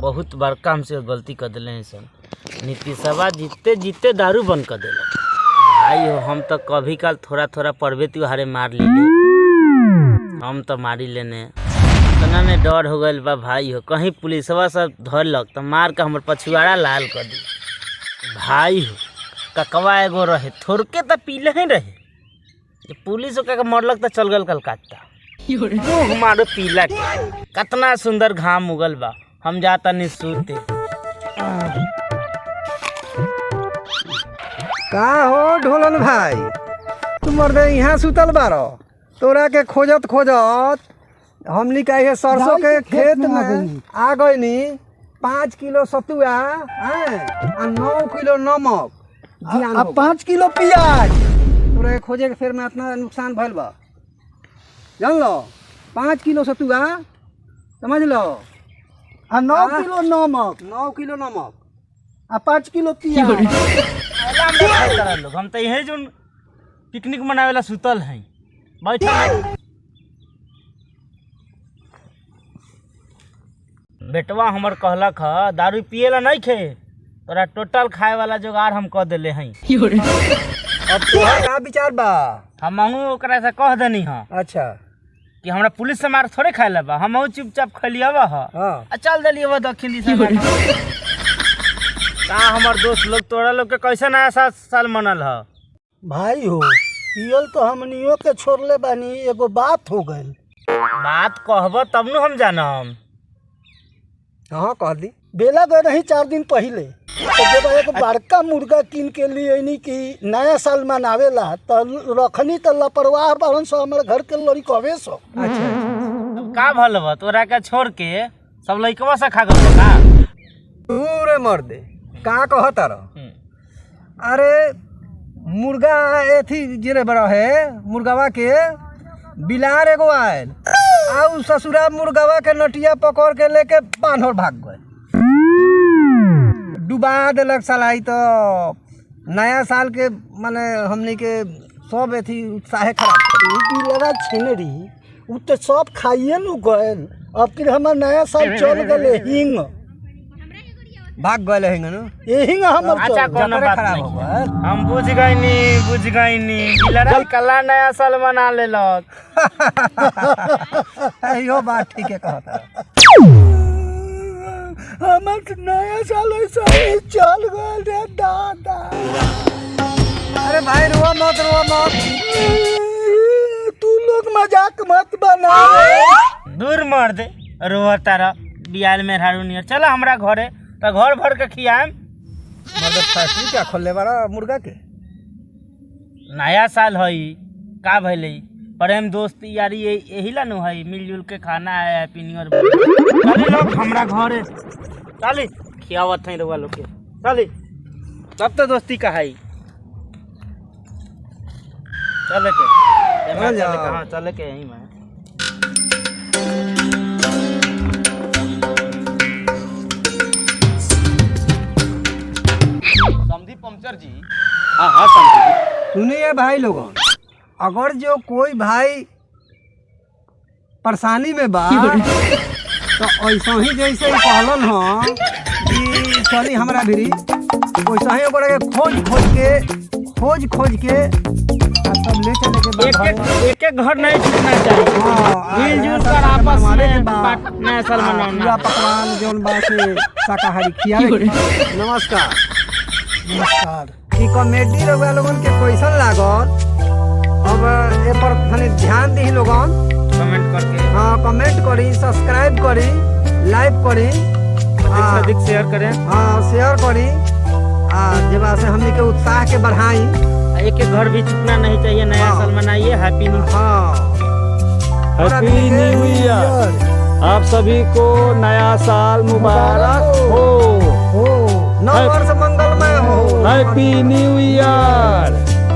बहुत बड़का हमसे गलती कर दिले हैं सन। नीतीशवा जीते जीते दारू बंद कर दिल भाई हो। हम तो कभी काल थोड़ा थोड़ा पर्वे त्योहारे मार ले हम तो मारी लेने इतना ने डर हो गल बा भाई हो। कहीं पुलिसवा सब धरलक तो मार के हमर पछुआड़ा लाल कर दी भाई हो। ककवा एगो रहे थोड़ के तो पीले ही रहे पुलिस का मरलक तो चल गल कलकत्ता मारो पीला के कितना सुंदर घाम उगल बा। हम जाता निसूते का हो ढोलन भाई तुम मर्दे यहाँ सुतल बारो तोरा के खोजत खोजत हमनी कहे सरसों के खेत में आ गई नी 5 किलो सतुआ और 9 किलो नमक और 5 किलो प्याज तोरा के खोजे के फिर में इतना नुकसान भइल बा जान लो। 5 किलो सतुआ समझ लो और 9 किलो नमक और 5 किलो प्याज। हम तो यही जो पिकनिक मनावेला सुतल हैं बैठल बेटवा हमर कहलक ह दारू पिएला नहीं खे तोरा टोटल खाए वाला जुगाड़ हम कह दिले हैं। अब तोहर का विचार बा? हमहू ओकरा से कह देनी ह अच्छा कि हमरा पुलिस से मार थोड़े खाए बा। हमहू चुपचाप खलियावा ह चल दिलिए दक्षिण दिशा का हमर दोस्त लोग तोरा लोग के कैसे नया साल मनल ह भाई हो। पियल तो हमनियों के छोड़ले बानी एगो बात हो गई। बात कहब तब न हम जानम। हाँ कह दी। बेला गए रही 4 दिन पहले तो जब एक बड़का मुर्गा किन के लिए कि नया साल मनावेला तो रखनी तो लापरवाह बारन सो हमारे घर के लड़ी कवे सो। अच्छा का भल बा तोरा के छोड़ के सब लइकवा से खा गल का पूरे मर्दे का कहता रह। अरे मुर्गा एथी जिरे बड़ा है मुर्गावा के बिलार एगो आयल आउ ससुरा मुर्गावा के नटिया पकड़ के लेके बान्हर भाग गए डुबा दिलक सलाई। तो नया साल के माने हमनी के सब एथी उत्साह खराब लगा छिनरी उ तो सब खाइए नु गए। अब फिर हमार नया साल चल गए हिंग भाग गए हैं ना यही हमर अच्छा कोनो बात नहीं हम बुझ गई नी लड़ाई कला नया साल मना लेलक। यो बात ठीक है कहता हमार नया साल ऐसा ही चल गए रे दादा। अरे भाई रुआ मत तू लोग मजाक मत बना। दूर मर दे रोता रह बियाल में हारू नियर चला हमरा घरे तो घर भर के खियाम। मतलब फैक्ट्री क्या खोलने वाला मुर्गा के नया साल हई का भइले प्रेम दोस्ती यारी यही ला नु हई मिलजुल के खाना है हैप्पी न्यू ईयर। चले लोग हमरा घरे चले खियावत है रउआ लोग के चले तब तो दोस्ती का हई चले के कहां चले के यहीं में समझी पंचर जी। हाँ समझी। सुनिए भाई लोगों अगर जो कोई भाई परेशानी में बा तो ऐसा ही जैसे ही कहलन हो कि चली हमरा भिरी वैसा ही ओकरा के खोज के सब ले चले के एक घर नहीं छूटना चाहिए मिलजुल कर आपस में नया साल मनाना। पूरा पकवान जौन बा से शाकाहारी खियावे। नमस्कार ई कॉमेडी रउआ लोगन के कैसन लागल अब ए पर तनी ध्यान दी लोगन कमेंट करके कमेंट करी सब्सक्राइब करी लाइक करी अधिक शेयर करें। शेयर करी जेबा से हमनी के उत्साह के बढ़ाई। एक घर भी छूटना नहीं चाहिए नया साल मनाइए हैप्पी न्यू ईयर। आप सभी को नया साल मुबारक हो नव वर्ष मंगलमय हो। Happy new year.